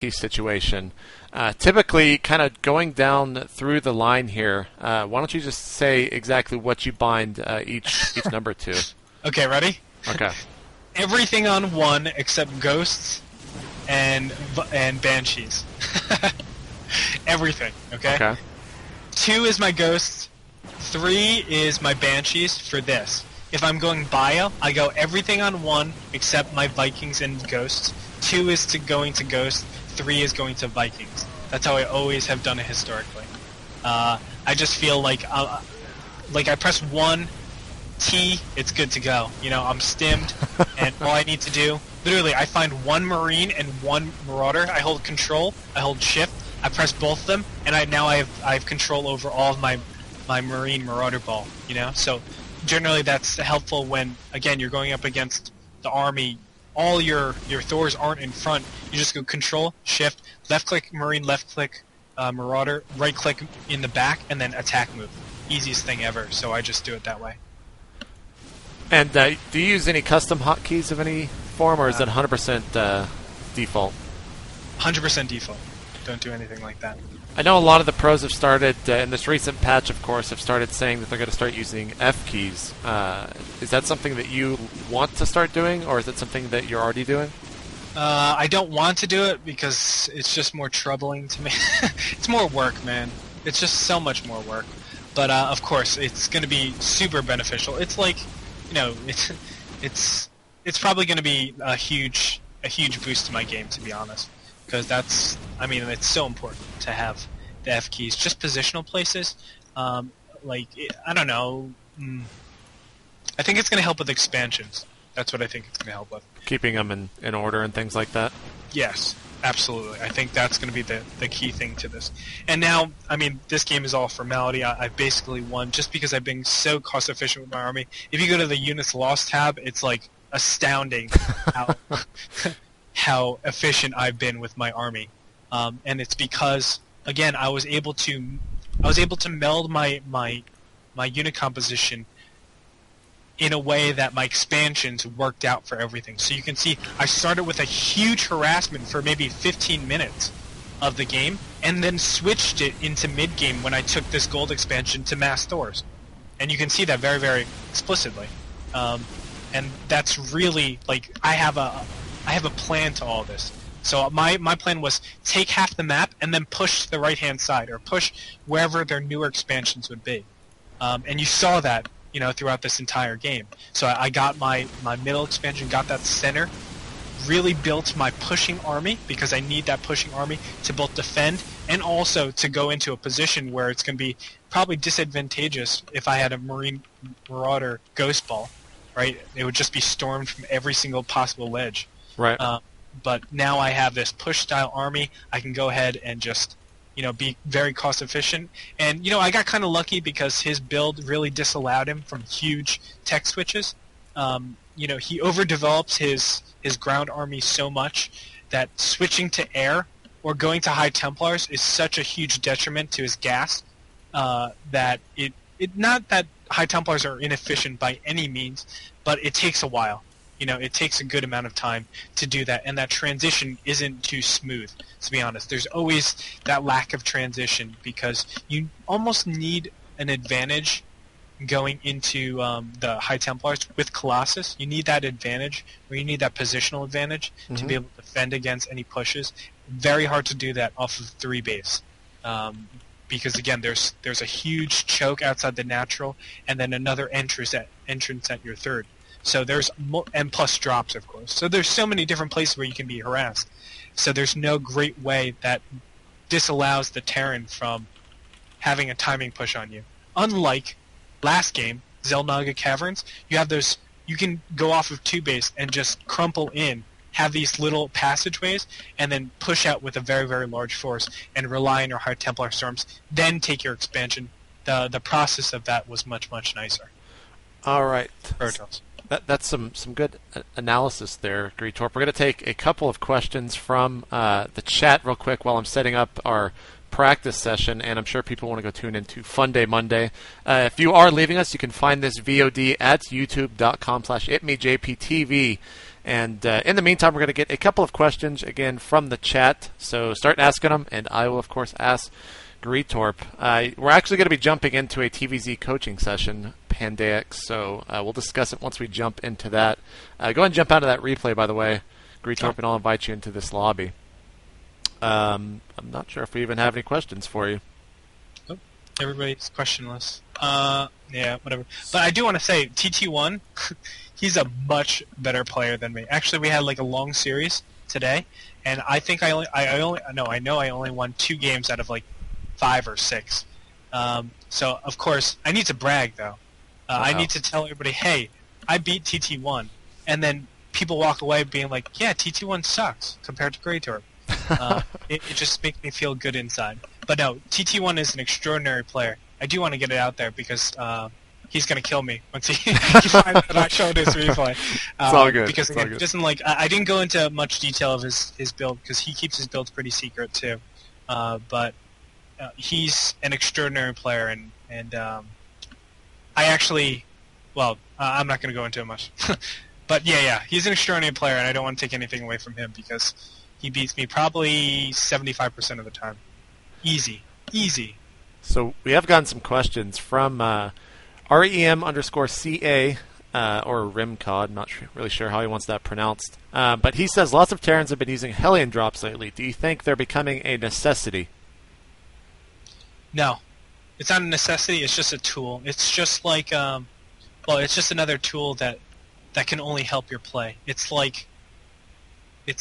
situation. Typically, kind of going down through the line here, why don't you just say exactly what you bind each number to? Okay, ready? Okay. Everything on 1 except ghosts and banshees. Everything, okay? Okay. 2 is my ghosts. 3 is my banshees for this. If I'm going bio, I go everything on 1 except my Vikings and ghosts. 2 is going to ghosts. 3 is going to Vikings. That's how I always have done it historically. I just feel like I press 1 T, it's good to go. You know, I'm stimmed, and all I need to do, literally, I find 1 Marine and 1 Marauder. I hold control, I hold shift, I press both of them, and I have control over all of my Marine Marauder ball. You know, so generally that's helpful when, again, you're going up against the army. All your Thors aren't in front. You just go control, shift, left click Marine, left click Marauder, right click in the back, and then attack move. Easiest thing ever, so I just do it that way. And do you use any custom hotkeys of any form, or is it 100% default? 100% default. Don't do anything like that. I know a lot of the pros have started, in this recent patch, of course, have started saying that they're going to start using F keys. Is that something that you want to start doing, or is it something that you're already doing? I don't want to do it because it's just more troubling to me. It's more work, man. It's just so much more work. But of course, it's going to be super beneficial. It's like, you know, it's probably going to be a huge boost to my game, to be honest. Because it's so important to have the F keys. Just positional places, I don't know. I think it's going to help with expansions. That's what I think it's going to help with. Keeping them in order and things like that? Yes, absolutely. I think that's going to be the key thing to this. And now, this game is all formality. I've basically won just because I've been so cost efficient with my army. If you go to the units lost tab, it's like astounding how efficient I've been with my army, and it's because, again, I was able to meld my unit composition in a way that my expansions worked out for everything. So you can see I started with a huge harassment for maybe 15 minutes of the game, and then switched it into mid-game when I took this gold expansion to mass Thors. And you can see that very, very explicitly. And that's really, like, I have a plan to all this. So my plan was take half the map and then push to the right-hand side, or push wherever their newer expansions would be. And you saw that, you know, throughout this entire game. So I got my middle expansion, got that center, really built my pushing army, because I need that pushing army to both defend and also to go into a position where it's going to be probably disadvantageous if I had a Marine Marauder Ghost Ball, right? It would just be stormed from every single possible ledge. Right. But now I have this push-style army. I can go ahead and just, you know, be very cost-efficient. And, you know, I got kind of lucky because his build really disallowed him from huge tech switches. You know, he overdevelops his ground army so much that switching to air or going to High Templars is such a huge detriment to his gas that it not that High Templars are inefficient by any means, but it takes a while. You know, it takes a good amount of time to do that, and that transition isn't too smooth, to be honest. There's always that lack of transition because you almost need an advantage going into the High Templars with Colossus. You need that advantage, or you need that positional advantage to be able to defend against any pushes. Very hard to do that off of 3 base. Because, again, there's a huge choke outside the natural, and then another entrance at your 3rd. So there's and plus drops, of course. So there's so many different places where you can be harassed. So there's no great way that disallows the Terran from having a timing push on you. Unlike last game, Xel'Naga Caverns, you have those. You can go off of 2 base and just crumple in, have these little passageways, and then push out with a very, very large force and rely on your High Templar storms. Then take your expansion. The process of that was much, much nicer. All right. Protoss. That's some good analysis there, Gretorp. We're going to take a couple of questions from the chat real quick while I'm setting up our practice session, and I'm sure people want to go tune into Fun Day Monday. If you are leaving us, you can find this VOD at youtube.com/itmejptv. And in the meantime, we're going to get a couple of questions again from the chat. So start asking them, and I will, of course, ask Gretorp. We're actually going to be jumping into a TVZ coaching session, Pandaic, so we'll discuss it once we jump into that. Go ahead and jump out of that replay, by the way, Gretorp, and I'll invite you into this lobby. I'm not sure if we even have any questions for you. Nope. Everybody's questionless. Yeah, whatever. But I do want to say, TT1, he's a much better player than me. Actually, we had like a long series today, and I think I know I only won 2 games out of like 5 or 6. So of course I need to brag though. Wow. I need to tell everybody, hey, I beat TT1, and then people walk away being like, yeah, TT1 sucks compared to Gretorp. It just makes me feel good inside. But no, TT1 is an extraordinary player. I do want to get it out there because he's going to kill me once he finds that I showed his replay. It's all good. Because again, doesn't like I didn't go into much detail of his build because he keeps his builds pretty secret too. But he's an extraordinary player, and I actually, well, I'm not going to go into it much. But yeah, he's an extraordinary player, and I don't want to take anything away from him because he beats me probably 75% of the time. Easy. So we have gotten some questions from REM_CA, or Rimcod, not really sure how he wants that pronounced. But he says lots of Terrans have been using Hellion drops lately. Do you think they're becoming a necessity? No. It's not a necessity, it's just a tool. It's just like, it's just another tool that can only help your play. It's like, let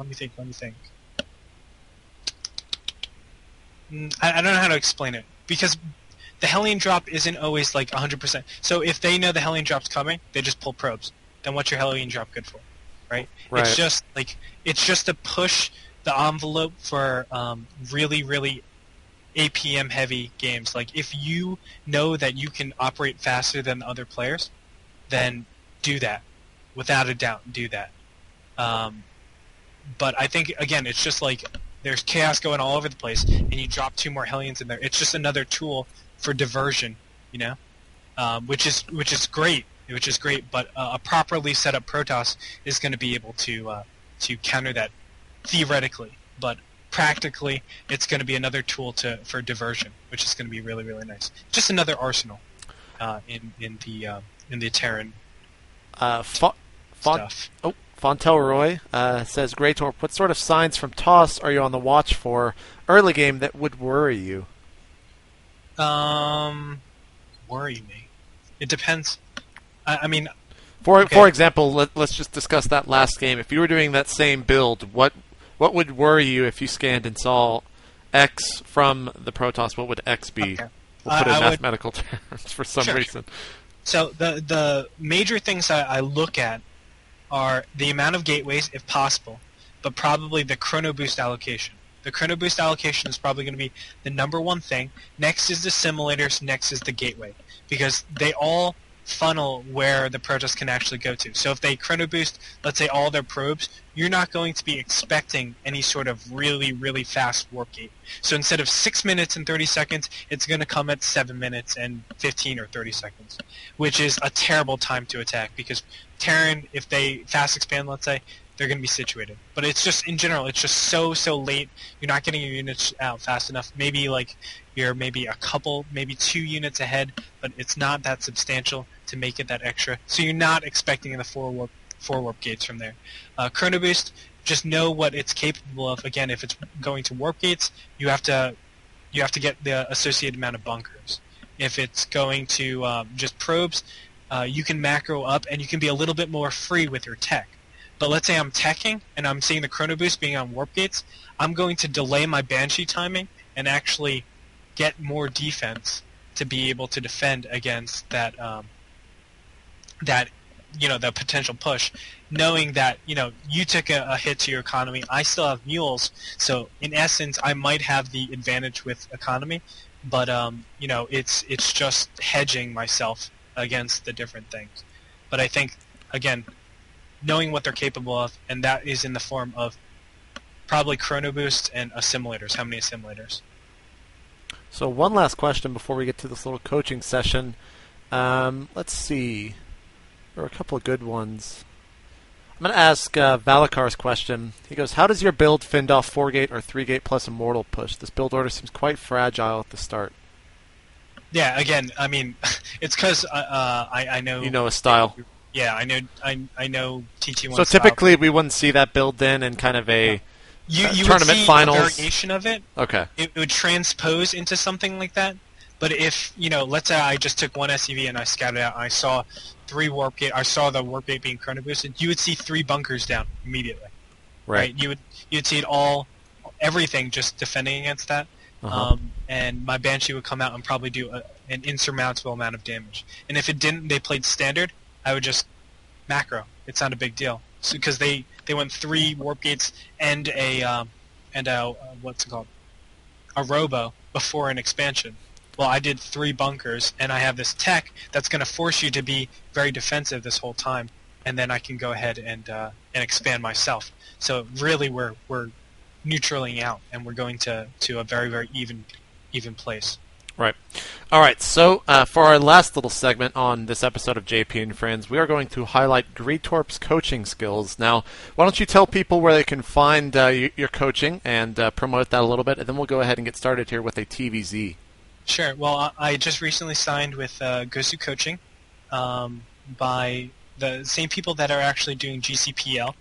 me think. I don't know how to explain it, because the Hellion drop isn't always like 100%. So if they know the Hellion drop's coming, they just pull probes. Then what's your Hellion drop good for, right? It's just to push the envelope for really, really APM heavy games. Like if you know that you can operate faster than other players, then do that. Without a doubt, do that. But I think again, it's just like there's chaos going all over the place, and you drop 2 more Hellions in there. It's just another tool for diversion, which is great. But a properly set up Protoss is going to be able to counter that theoretically, but practically it's going to be another tool for diversion, which is going to be really, really nice. Just another arsenal in the Terran stuff. Fontelroy says, Gretorp, what sort of signs from TOS are you on the watch for early game that would worry you? Worry me? It depends. I mean... For example, let's just discuss that last game. If you were doing that same build, what would worry you if you scanned and saw X from the Protoss? What would X be? Okay. We'll put it in mathematical terms for some reason. So the major things I look at are the amount of gateways, if possible, but probably the chrono boost allocation. The chrono boost allocation is probably going to be the number one thing. Next is the simulators. Next is the gateway, because they all funnel where the Protoss can actually go to. So if they chrono boost, let's say, all their probes, you're not going to be expecting any sort of really, really fast warp gate. So instead of 6 minutes and 30 seconds, it's going to come at 7 minutes and 15 or 30 seconds, which is a terrible time to attack, because Terran, if they fast expand, let's say, they're going to be situated. But it's just, in general, it's just so late. You're not getting your units out fast enough. Maybe like you're maybe a couple, maybe 2 units ahead, but it's not that substantial to make it that extra. So you're not expecting the 4 warp gates from there. Chrono Boost, just know what it's capable of. Again, if it's going to warp gates, you have to get the associated amount of bunkers. If it's going to just probes, you can macro up, and you can be a little bit more free with your tech. But let's say I'm teching, and I'm seeing the chrono boost being on warp gates, I'm going to delay my Banshee timing and actually get more defense to be able to defend against that the potential push, knowing that you took a hit to your economy. I still have mules, so in essence, I might have the advantage with economy, but it's just hedging myself against the different things. But I think, again, knowing what they're capable of, and that is in the form of probably chrono boost and assimilators. How many assimilators? So one last question before we get to this little coaching session. Let's see. There are a couple of good ones. I'm going to ask Valakar's question. He goes, how does your build fend off 4-gate or 3-gate plus Immortal push? This build order seems quite fragile at the start. Yeah, again, I mean, it's because I know... You know his style. Yeah, I know TT1 So typically we wouldn't see that build in kind of a you tournament would see finals. A variation of it. Okay. It would transpose into something like that. But if, let's say I just took one SCV and I scouted out and I saw 3 warp gate, I saw the warp gate being chrono boosted, you would see 3 bunkers down immediately. Right? You'd see everything just defending against that. Uh-huh. And my Banshee would come out and probably do an insurmountable amount of damage. And if it didn't, they played standard, I would just macro. It's not a big deal. Because they went 3 warp gates and a what's it called? A robo before an expansion. Well, I did 3 bunkers, and I have this tech that's going to force you to be very defensive this whole time, and then I can go ahead and expand myself. So really, we're neutraling out, and we're going to a very, very even place. Right. All right, so for our last little segment on this episode of JP and Friends, we are going to highlight Gretorp's coaching skills. Now, why don't you tell people where they can find your coaching and promote that a little bit, and then we'll go ahead and get started here with a TVZ. Sure. Well, I just recently signed with Gosu Coaching by the same people that are actually doing GCPL.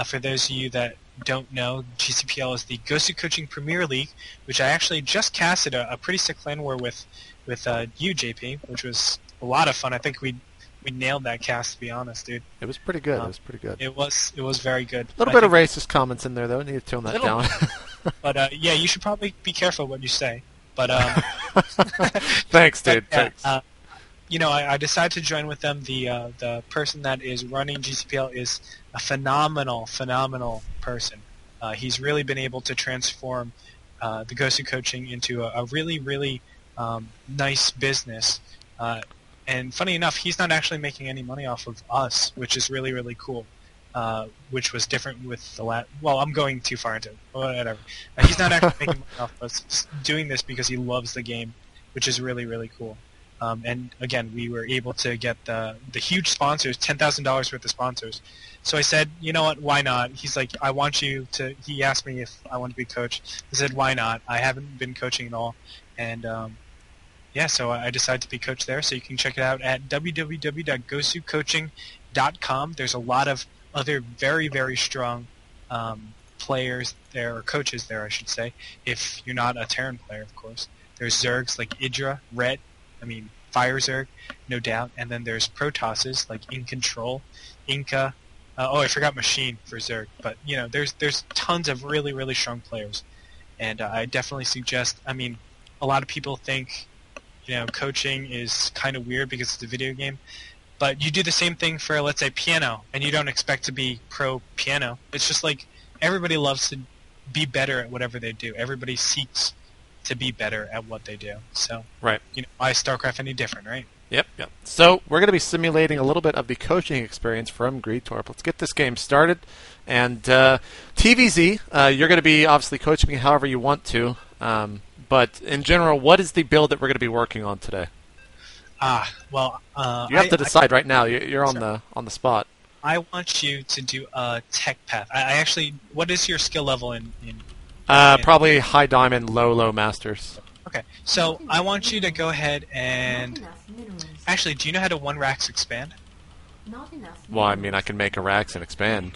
For those of you that don't know, GCPL is the Gosu Coaching Premier League, which I actually just casted a pretty sick lane war with you, JP, which was a lot of fun. I think we nailed that cast, to be honest, dude. It was pretty good. It was very good. A little bit of racist comments in there, though. Need to tone that down. But yeah, you should probably be careful what you say. But thanks, dude. Thanks. I decided to join with them. The person that is running GCPL is a phenomenal person. He's really been able to transform the Gosu Coaching into a really, really nice business. And funny enough, he's not actually making any money off of us, which is really, really cool. Which was different with the last... Well, I'm going too far into it. Whatever. He's not actually making money off of us. He's doing this because he loves the game, which is really, really cool. And again, we were able to get the huge sponsors, $10,000 worth of sponsors. So I said, you know what, why not? He's like, I want you to... He asked me if I want to be coach. I said, why not? I haven't been coaching at all. And yeah, so I decided to be coach there. So you can check it out at www.gosucoaching.com. There's a lot of other very, very strong players there, or coaches there, I should say, if you're not a Terran player, of course. There's Zergs like Idra, Ret, Fire Zerg, no doubt, and then there's Protosses like In Control, Inca, I forgot Machine for Zerg, but, there's tons of really, really strong players, and I definitely suggest, a lot of people think, coaching is kind of weird because it's a video game, but you do the same thing for, let's say, piano, and you don't expect to be pro piano. It's just like everybody loves to be better at whatever they do. Everybody seeks to be better at what they do. So, right. Why is StarCraft any different, right? Yep. So we're going to be simulating a little bit of the coaching experience from Gretorp. Let's get this game started. And TVZ, you're going to be obviously coaching me however you want to. But in general, what is the build that we're going to be working on today? You have to decide right now. You're on the spot. I want you to do a tech path. I actually, what is your skill level in probably high diamond, low masters. Okay, so I want you to go ahead and... Actually, do you know how to 1-Rax expand? Well, I can make a Rax and expand.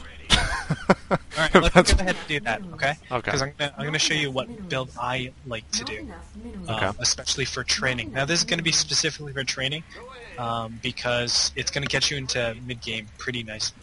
Alright, let's go ahead and do that, okay? Okay. Because I'm gonna show you what build I like to do, especially for training. Now, this is going to be specifically for training, because it's going to get you into mid-game pretty nicely.